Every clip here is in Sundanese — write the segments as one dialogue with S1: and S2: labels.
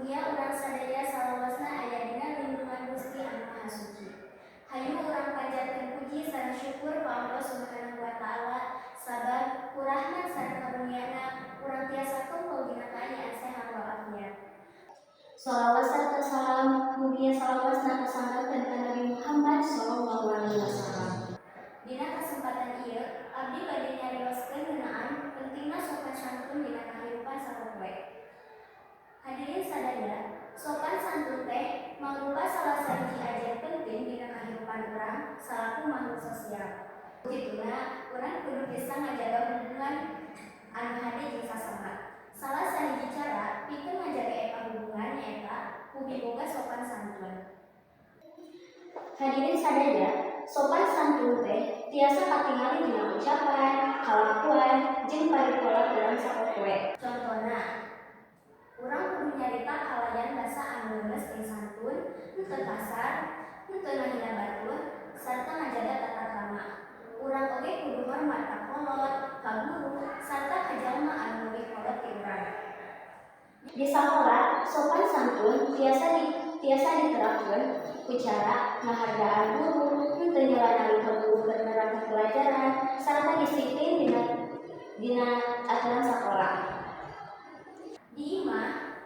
S1: Mugia urang sadaya salawasna aya dina lindungan Gusti Anu Maha Suci. Hayu urang panjatkeun puji sareng syukur ka Allah Subhanahu wa taala sabab ku rahmat sareng karunia-Na urang tiasa kumpul dina kaayaan sehat walafiat. Shalawat sarta salam mugia salawasna kasanggakeun ka Nabi Muhammad sallallahu alaihi wasallam. Dina kesempatan ieu abdi bade nyarioskeun ngeunaan pentingna sopan santun dina kahirupan sapopoe. Hadirin sadaya, sopan santun teh mangrupa salah sahiji ajar penting dina kahirupan urang salaku makhluk sosial. Kituna urang kudu bisa ngajaga hubungan anu hade jeung sasama. Salah sahiji cara pikeun ngajaga eta hubungan nyaeta ku miboga sopan santun. Hadirin sadaya, sopan santun teh tiasa katingali dina ucapan, kalakuan, jeung paripurna urang sapopoe. Contohna, urang kudu nyarita kalayan basa anu leuleus jeung santun, henteu kasar, henteu ngahina batur, sarta ngajaga tata krama. Urang oge kudu hormat ka kolot, ka guru, sarta ka jalma anu leuwih kolot ti urang. Di sakola, sopan santun tiasa diterapkeun ku cara ngahargaan guru, henteu nyelanali ka guru keur nerangkeun pelajaran, sarta disiplin dina aturan sakola. Di imah,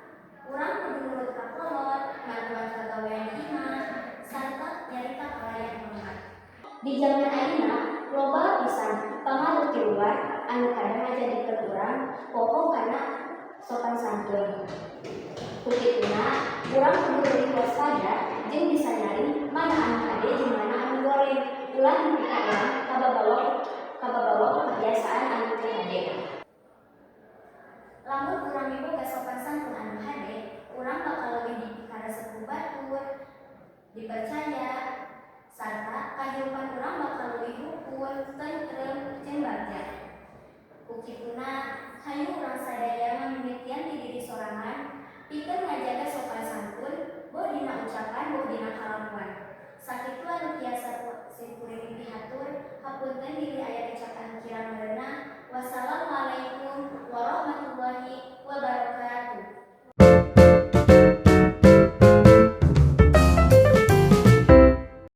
S1: urang kudu nurut ka kolot, ngaduan kagawean di imah, sarta nyarita kalayan hormat. Di zaman ayeuna, loba pisan pangaruh ti luar anu kadang ngajadikeun urang popo kana sopan santun. Kukituna, urang kudu leuwih waspada jeung bisa nyaring mana anu hade jeung mana anu goreng, ulah nepi ka urang kababawa kebiasaan anu teu hade. Lamun urang miboga sopan santun anu hade, urang bakal leuwih dipikaresep ku batur, dipercaya, sarta kahirupan urang bakal leuwih rukun, tentrem, jeung bagja. Kukituna, hayu urang sadaya mamimitian ti diri sorangan, pikeun ngajaga sopan santun, boh dina ucapan, boh dina kalakuan. Sakitu anu tiasa kuring pihatur, hapunten diri aya ucapan kirang meureuna. Wassalamualaikum warahmatullahi wabarakatuh.